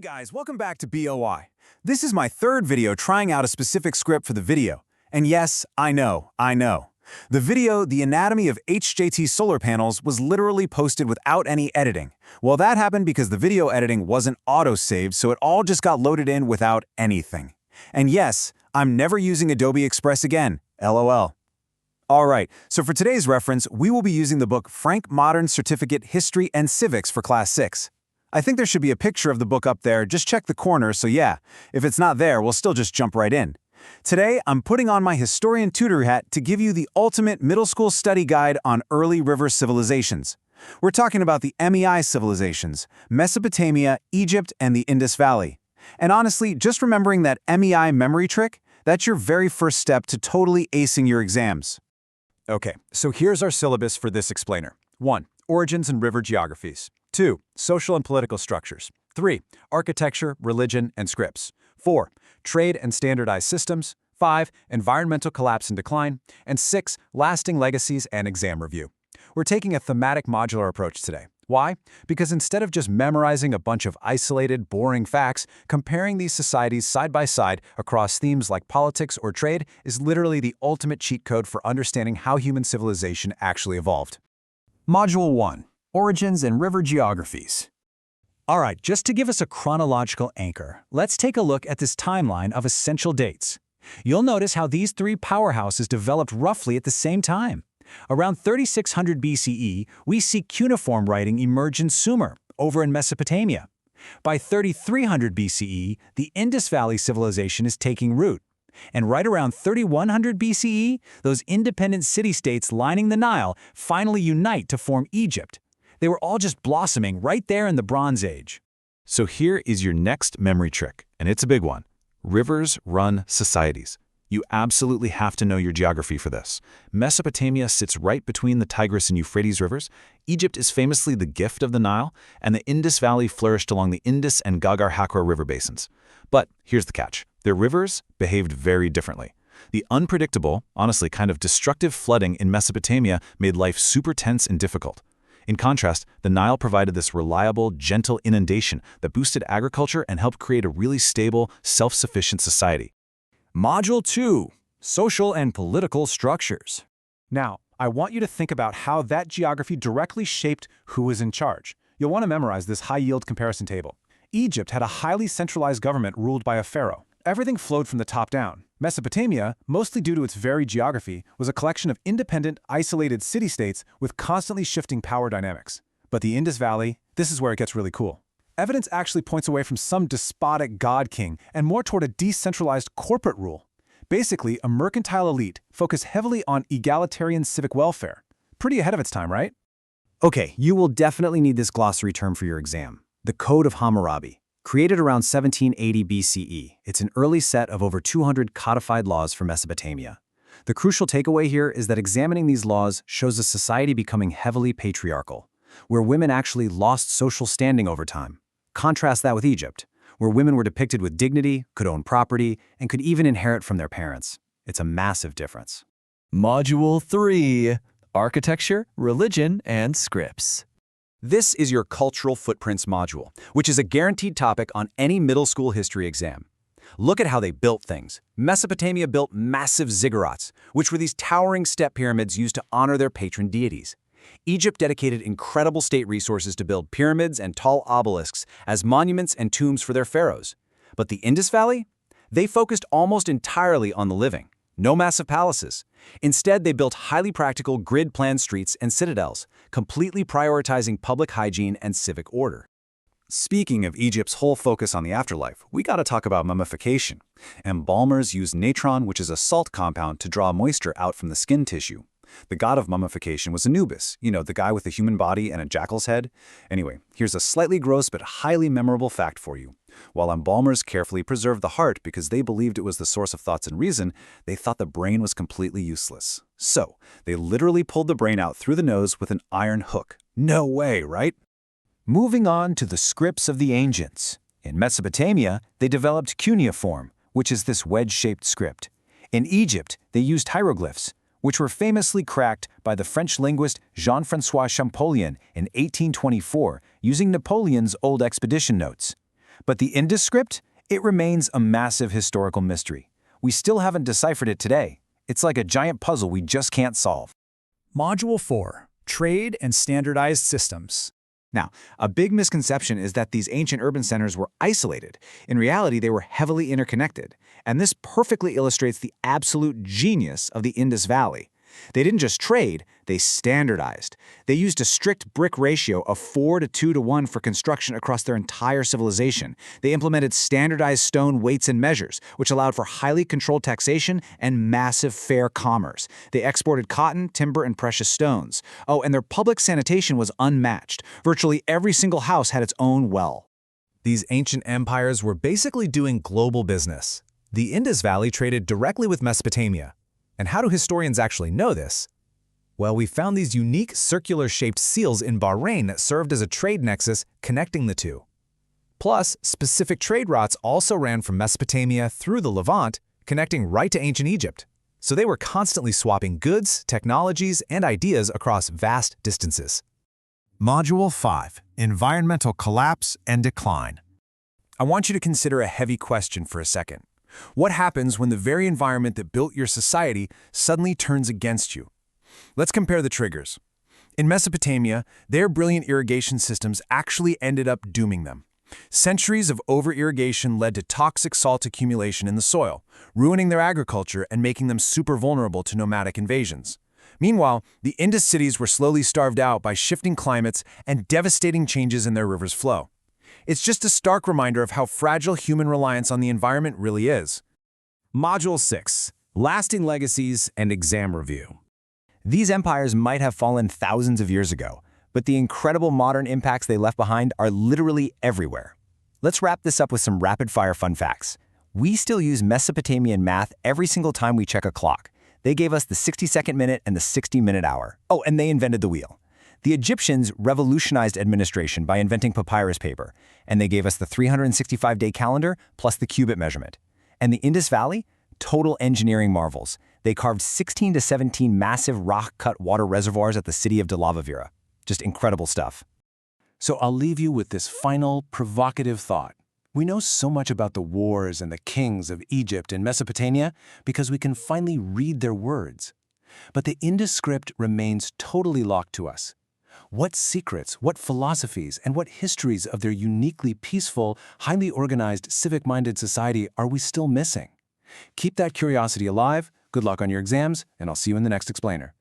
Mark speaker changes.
Speaker 1: guys, welcome back to BOI. This is my third video trying out a specific script for the video. And yes, I know. The video, The Anatomy of HJT Solar Panels, was literally posted without any editing. Well, that happened because the video editing wasn't auto-saved, so it all just got loaded in without anything. And yes, I'm never using Adobe Express again, LOL. Alright, so for today's reference, we will be using the book Frank Modern Certificate History and Civics for Class 6. I think there should be a picture of the book up there, just check the corner, so yeah, if it's not there, we'll still just jump right in. Today, I'm putting on my historian tutor hat to give you the ultimate middle school study guide on early river civilizations. We're talking about the MEI civilizations, Mesopotamia, Egypt, and the Indus Valley. And honestly, just remembering that MEI memory trick, that's your very first step to totally acing your exams. Okay, so here's our syllabus for this explainer. 1. Origins and river geographies. 2. Social and political structures. 3. Architecture, religion, and scripts. 4. Trade and standardized systems. 5. Environmental collapse and decline. And 6. Lasting legacies and exam review. We're taking a thematic modular approach today. Why? Because instead of just memorizing a bunch of isolated, boring facts, comparing these societies side by side across themes like politics or trade is literally the ultimate cheat code for understanding how human civilization actually evolved. Module 1. Origins and River Geographies. All right, just to give us a chronological anchor, let's take a look at this timeline of essential dates. You'll notice how these three powerhouses developed roughly at the same time. Around 3600 BCE, we see cuneiform writing emerge in Sumer, over in Mesopotamia. By 3300 BCE, the Indus Valley civilization is taking root. And right around 3100 BCE, those independent city-states lining the Nile finally unite to form Egypt. They were all just blossoming right there in the Bronze Age. So here is your next memory trick, and it's a big one. Rivers run societies. You absolutely have to know your geography for this. Mesopotamia sits right between the Tigris and Euphrates rivers. Egypt is famously the gift of the Nile, and the Indus Valley flourished along the Indus and Ghaggar-Hakra river basins. But here's the catch. Their rivers behaved very differently. The unpredictable, honestly kind of destructive flooding in Mesopotamia made life super tense and difficult. In contrast, the Nile provided this reliable, gentle inundation that boosted agriculture and helped create a really stable, self-sufficient society. Module 2. Social and Political Structures. Now, I want you to think about how that geography directly shaped who was in charge. You'll want to memorize this high-yield comparison table. Egypt had a highly centralized government ruled by a pharaoh. Everything flowed from the top down. Mesopotamia, mostly due to its varied geography, was a collection of independent, isolated city-states with constantly shifting power dynamics. But the Indus Valley, this is where it gets really cool. Evidence actually points away from some despotic god-king and more toward a decentralized corporate rule. Basically, a mercantile elite focused heavily on egalitarian civic welfare. Pretty ahead of its time, right? Okay, you will definitely need this glossary term for your exam. The Code of Hammurabi. Created around 1780 BCE, it's an early set of over 200 codified laws for Mesopotamia. The crucial takeaway here is that examining these laws shows a society becoming heavily patriarchal, where women actually lost social standing over time. Contrast that with Egypt, where women were depicted with dignity, could own property, and could even inherit from their parents. It's a massive difference.
Speaker 2: Module 3. Architecture, Religion, and Scripts.
Speaker 1: This is your Cultural Footprints module, which is a guaranteed topic on any middle school history exam. Look at how they built things. Mesopotamia built massive ziggurats, which were these towering step pyramids used to honor their patron deities. Egypt dedicated incredible state resources to build pyramids and tall obelisks as monuments and tombs for their pharaohs. But the Indus Valley? They focused almost entirely on the living. No massive palaces. Instead, they built highly practical grid-planned streets and citadels, completely prioritizing public hygiene and civic order. Speaking of Egypt's whole focus on the afterlife, we gotta talk about mummification. Embalmers use natron, which is a salt compound, to draw moisture out from the skin tissue. The god of mummification was Anubis, the guy with a human body and a jackal's head. Anyway, here's a slightly gross but highly memorable fact for you. While embalmers carefully preserved the heart because they believed it was the source of thoughts and reason, they thought the brain was completely useless. So, they literally pulled the brain out through the nose with an iron hook. No way, right? Moving on to the scripts of the ancients. In Mesopotamia, they developed cuneiform, which is this wedge-shaped script. In Egypt, they used hieroglyphs, which were famously cracked by the French linguist Jean-François Champollion in 1824 using Napoleon's old expedition notes. But the Indus script, it remains a massive historical mystery. We still haven't deciphered it today. It's like a giant puzzle we just can't solve.
Speaker 3: Module 4. Trade and Standardized Systems.
Speaker 1: Now, a big misconception is that these ancient urban centers were isolated. In reality, they were heavily interconnected. And this perfectly illustrates the absolute genius of the Indus Valley. They didn't just trade, they standardized. They used a strict brick ratio of 4 to 2 to 1 for construction across their entire civilization. They implemented standardized stone weights and measures, which allowed for highly controlled taxation and massive fair commerce. They exported cotton, timber, and precious stones. Oh, and their public sanitation was unmatched. Virtually every single house had its own well.
Speaker 4: These ancient empires were basically doing global business. The Indus Valley traded directly with Mesopotamia. And how do historians actually know this? Well, we found these unique circular-shaped seals in Bahrain that served as a trade nexus connecting the two. Plus, specific trade routes also ran from Mesopotamia through the Levant, connecting right to ancient Egypt. So they were constantly swapping goods, technologies, and ideas across vast distances.
Speaker 5: Module 5. Environmental Collapse and Decline.
Speaker 1: I want you to consider a heavy question for a second. What happens when the very environment that built your society suddenly turns against you? Let's compare the triggers. In Mesopotamia, their brilliant irrigation systems actually ended up dooming them. Centuries of over-irrigation led to toxic salt accumulation in the soil, ruining their agriculture and making them super vulnerable to nomadic invasions. Meanwhile, the Indus cities were slowly starved out by shifting climates and devastating changes in their river's flow. It's just a stark reminder of how fragile human reliance on the environment really is.
Speaker 4: Module 6. Lasting Legacies and Exam Review.
Speaker 6: These empires might have fallen thousands of years ago, but the incredible modern impacts they left behind are literally everywhere. Let's wrap this up with some rapid-fire fun facts. We still use Mesopotamian math every single time we check a clock. They gave us the 60-second minute and the 60-minute hour. Oh, and they invented the wheel. The Egyptians revolutionized administration by inventing papyrus paper, and they gave us the 365-day calendar plus the cubit measurement. And the Indus Valley? Total engineering marvels. They carved 16 to 17 massive rock-cut water reservoirs at the city of Delavavira. Just incredible stuff.
Speaker 1: So I'll leave you with this final, provocative thought. We know so much about the wars and the kings of Egypt and Mesopotamia because we can finally read their words. But the Indus script remains totally locked to us. What secrets, what philosophies, and what histories of their uniquely peaceful, highly organized, civic-minded society are we still missing? Keep that curiosity alive, good luck on your exams, and I'll see you in the next explainer.